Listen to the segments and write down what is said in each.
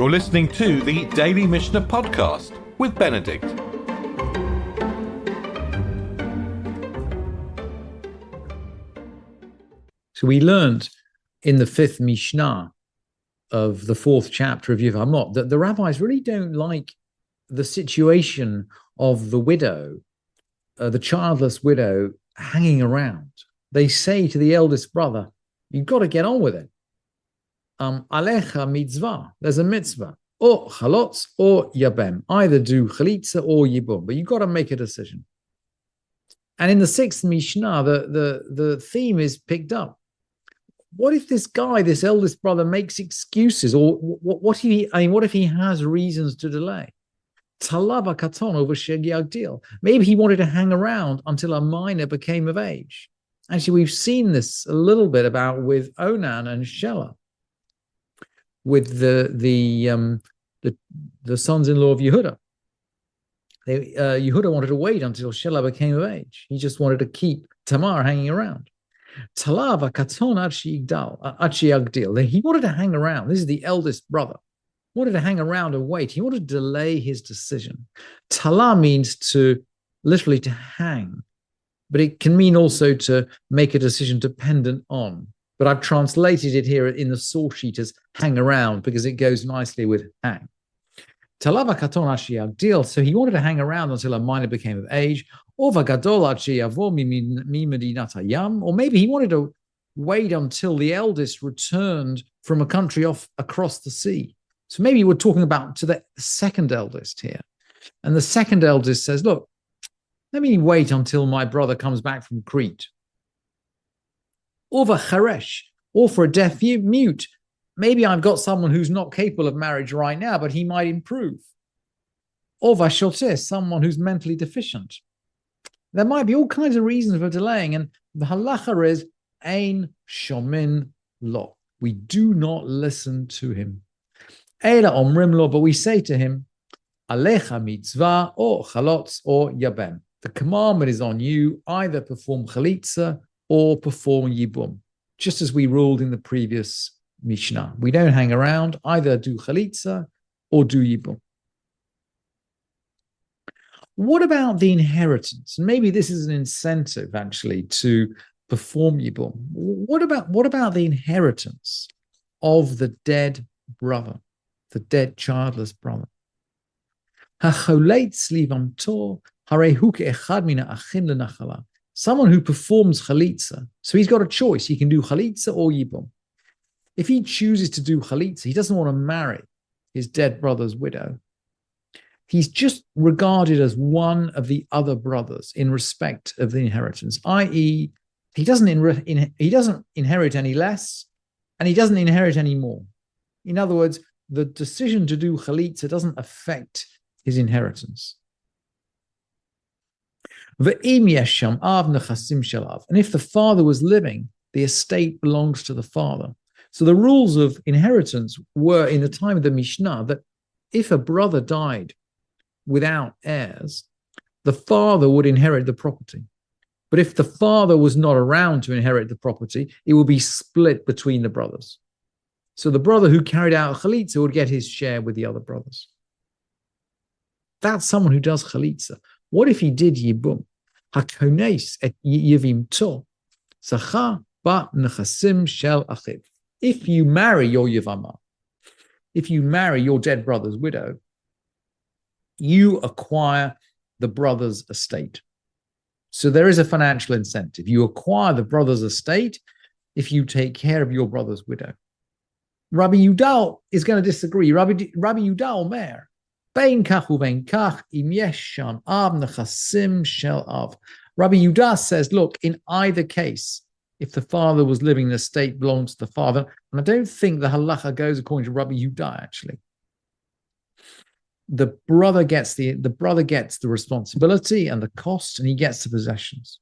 You're listening to the Daily Mishnah Podcast with Benedict. So we learned in the fifth Mishnah of the fourth chapter of Yevamot that the rabbis really don't like the situation of the widow, the childless widow, hanging around. They say to the eldest brother, you've got to get on with it. Alecha mitzvah, there's a mitzvah, or chalotz or yabem, either do chalitza or yibum, but you've got to make a decision. And in the sixth Mishnah, the theme is picked up. What if this guy, this eldest brother, makes excuses, or what if he has reasons to delay? Talava katon over shegiagdil. Maybe he wanted to hang around until a minor became of age. Actually, we've seen this a little bit about with Onan and Shelah, with the sons-in-law of Yehuda. Yehuda wanted to wait until Shelah became of age. He just wanted to keep Tamar hanging around. Talava katon yagdil. He wanted to hang around. This is the eldest brother. Wanted to hang around and wait. He wanted to delay his decision. Tala means literally to hang, but it can mean also to make a decision dependent on. But I've translated it here in the source sheet as hang around because it goes nicely with hang. Talava katon yagdil. So he wanted to hang around until a minor became of age. Or maybe he wanted to wait until the eldest returned from a country across the sea. So maybe we're talking about to the second eldest here. And the second eldest says, look, let me wait until my brother comes back from Crete. Or charesh, or for a deaf mute. Maybe I've got someone who's not capable of marriage right now, but he might improve. Or vashotes, someone who's mentally deficient. There might be all kinds of reasons for delaying, and the halacha is ein shomin lo. We do not listen to him. Eila omrim lo, but we say to him, alecha mitzvah or chalotz or yabem. The commandment is on you, either perform chalitza or perform yibum, just as we ruled in the previous Mishnah. We don't hang around, either do chalitza or do yibum. What about the inheritance? And maybe this is an incentive, actually, to perform yibum. What about the inheritance of the dead brother, the dead childless brother? Someone who performs chalitza. So he's got a choice. He can do chalitza or yibum. If he chooses to do chalitza, he doesn't want to marry his dead brother's widow. He's just regarded as one of the other brothers in respect of the inheritance, i.e., he doesn't inherit any less, and he doesn't inherit any more. In other words, the decision to do chalitza doesn't affect his inheritance. And if the father was living, the estate belongs to the father. So the rules of inheritance were in the time of the Mishnah that if a brother died without heirs, the father would inherit the property. But if the father was not around to inherit the property, it would be split between the brothers. So the brother who carried out chalitza would get his share with the other brothers. That's someone who does chalitza. What if he did yibum? Hakones et yevimto zacha ba nechasim shel achiv. If you marry your Yevamot, if you marry your dead brother's widow, you acquire the brother's estate. So there is a financial incentive. You acquire the brother's estate if you take care of your brother's widow. Rabbi Yudal is going to disagree. Rabbi Yudal Omer, bein kach ubein kach im yesh sham av nechasim shel av. Rabbi Yudal says, look, in either case, if the father was living, the estate belongs to the father. And I don't think the halacha goes according to Rabbi Yudal, actually. The brother gets the responsibility and the cost, and he gets the possessions.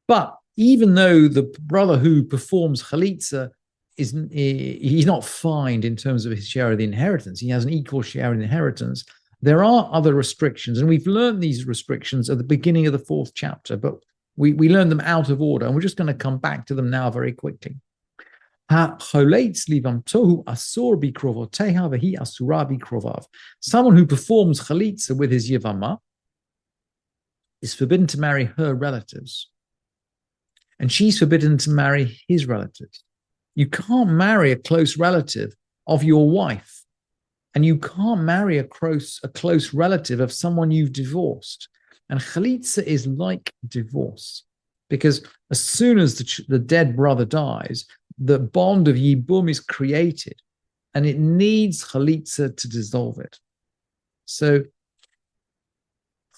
But even though the brother who performs chalitza he's not fined in terms of his share of the inheritance, he has an equal share in the inheritance, there are other restrictions, and we've learned these restrictions at the beginning of the fourth chapter, but we learned them out of order, and we're just going to come back to them now very quickly. Someone who performs chalitza with his yevama is forbidden to marry her relatives, and she's forbidden to marry his relatives. You can't marry a close relative of your wife, and you can't marry a close relative of someone you've divorced. And chalitza is like divorce, because as soon as the dead brother dies, the bond of yibum is created, and it needs chalitza to dissolve it. So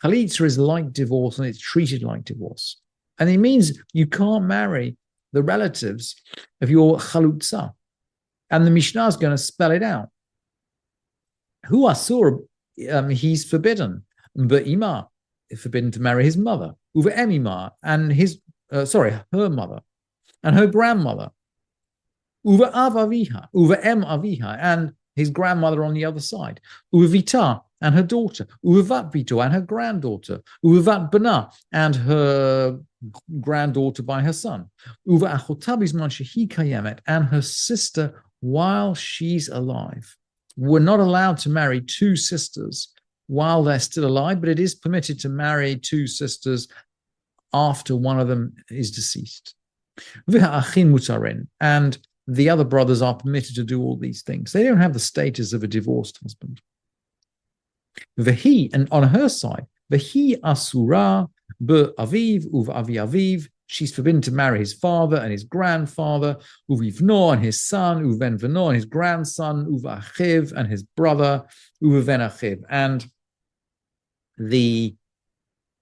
chalitza is like divorce, and it's treated like divorce. And it means you can't marry the relatives of your chalutza. And the Mishnah is going to spell it out. Hu asur, he's forbidden. Be'ima, forbidden to marry his mother. Uva emima, and her mother, and her grandmother. Uva av aviha, uva em aviha, and his grandmother on the other side. Uva vita, and her daughter. Uva vat vito, and her granddaughter. Uva vat bana, and her granddaughter by her son. Uva achotav bizman shehi kayemet, and her sister while she's alive. We're not allowed to marry two sisters while they're still alive, but it is permitted to marry two sisters after one of them is deceased. And the other brothers are permitted to do all these things. They don't have the status of a divorced husband. Vehi, and on her side, Vehi asura be'aviv u'avi aviv. She's forbidden to marry his father and his grandfather, uvivno and his son, uven veno and his grandson, uvachiv and his brother, uven achiv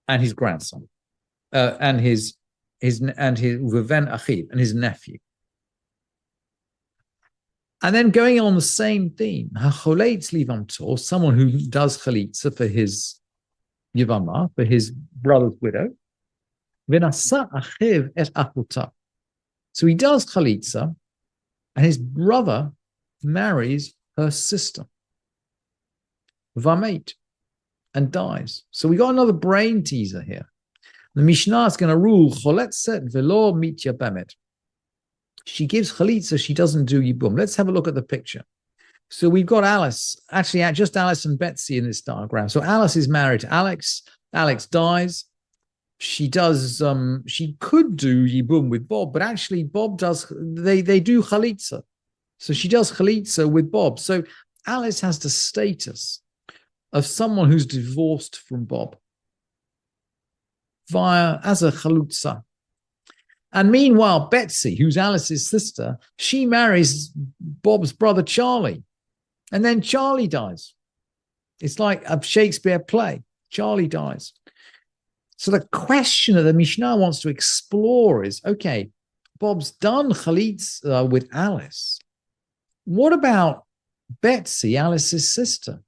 and his grandson, and his uven achiv and his nephew. And then going on the same theme, someone who does chalitza for his yivama, for his brother's widow. So he does chalitza, and his brother marries her sister, Vamet, and dies. So we got another brain teaser here. The Mishnah is going to rule choletzet velo mitya bemet. She gives chalitza, she doesn't do yibum. Let's have a look at the picture. So we've got Alice, actually just Alice and Betsy in this diagram. So Alice is married to Alex. Alex dies. She does, she could do yibum with Bob, but actually Bob does, they do chalitza. So she does chalitza with Bob. So Alice has the status of someone who's divorced from Bob as a chalutza. And meanwhile, Betsy, who's Alice's sister, she marries Bob's brother Charlie. And then Charlie dies. It's like a Shakespeare play. Charlie dies. So the question that the Mishnah wants to explore is, okay, Bob's done chalitza with Alice. What about Betsy, Alice's sister?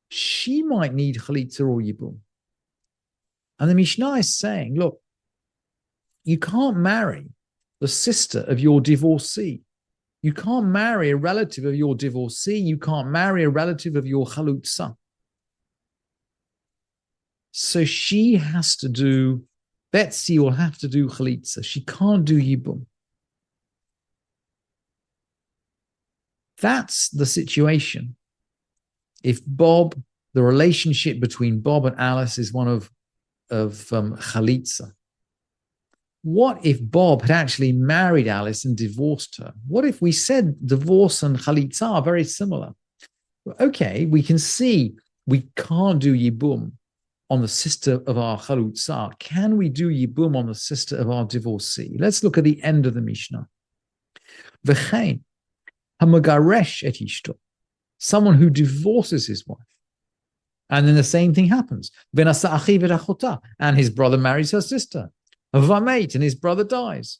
She might need chalitza or yibum. And the Mishnah is saying, look, you can't marry the sister of your divorcee. You can't marry a relative of your divorcee. You can't marry a relative of your chalutza. So she has to do, Betsy will have to do chalitza. She can't do yibum. That's the situation. If Bob, the relationship between Bob and Alice is one of chalitza. What if Bob had actually married Alice and divorced her? What if we said divorce and chalitza are very similar? Okay, we can see we can't do yibum on the sister of our chalutza. Can we do yibum on the sister of our divorcee? Let's look at the end of the Mishnah. V'chein hamagaresh et ishto, someone who divorces his wife. And then the same thing happens. V'nasa achiv et achota, and his brother marries her sister. Vamet, and his brother dies.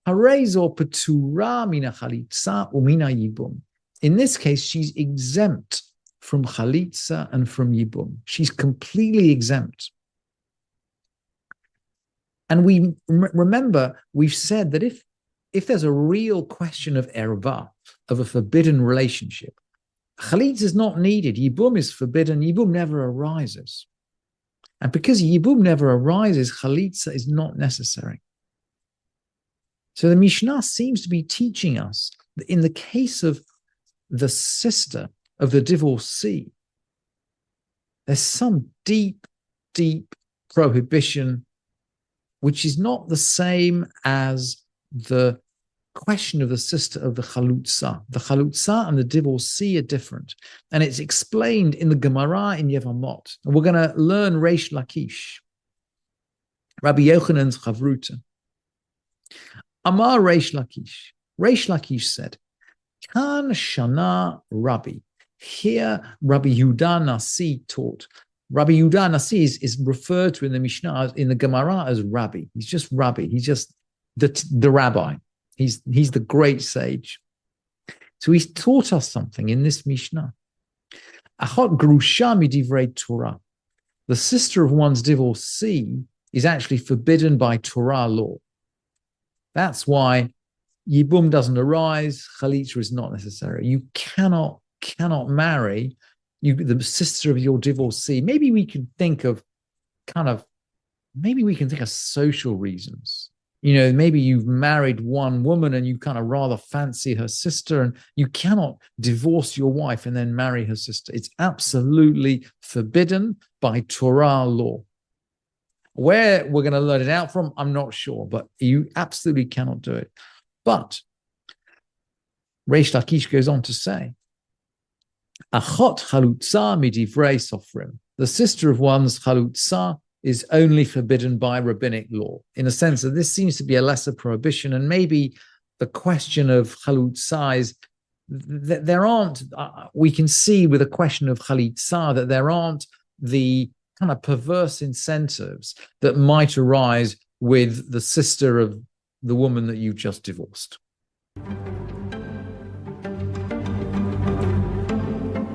Harezor petura mina chalitza umina yibum. In this case, she's exempt from chalitza and from yibum. She's completely exempt. And we remember, we've said that if there's a real question of erva, of a forbidden relationship, chalitza is not needed. Yibum is forbidden. Yibum never arises. And because yibum never arises, chalitza is not necessary. So the Mishnah seems to be teaching us that in the case of the sister of the divorcee, there's some deep, deep prohibition, which is not the same as the question of the sister of the chalutza. The chalutza and the divorcee are different. And it's explained in the Gemara in Yevamot. And we're going to learn Reish Lakish, Rabbi Yochanan's chavruta. Amar Reish Lakish. Reish Lakish said, Kan Shana Rabbi. Here, Rabbi Yehuda Nasi taught. Rabbi Yehuda Nasi is referred to in the Mishnah, in the Gemara, as Rabbi. He's just Rabbi. He's just the rabbi. He's the great sage. So he's taught us something in this Mishnah. Achot grusha midivrei Torah. The sister of one's divorcee is actually forbidden by Torah law. That's why Yibum doesn't arise, Chalitza is not necessary. You cannot marry the sister of your divorcee. Maybe we can think of social reasons. Maybe you've married one woman and you kind of rather fancy her sister, and you cannot divorce your wife and then marry her sister. It's absolutely forbidden by Torah law. Where we're going to learn it out from, I'm not sure, but you absolutely cannot do it. But Reish Lakish goes on to say, Achot chalutza midivrei sofrim. The sister of one's chalutza is only forbidden by rabbinic law, in a sense that this seems to be a lesser prohibition. And maybe the question of chalutza is that there aren't, we can see with the question of chalitza that there aren't the kind of perverse incentives that might arise with the sister of the woman that you've just divorced.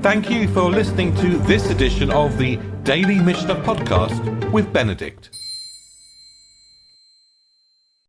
Thank you for listening to this edition of the Daily Mishnah Podcast with Benedict.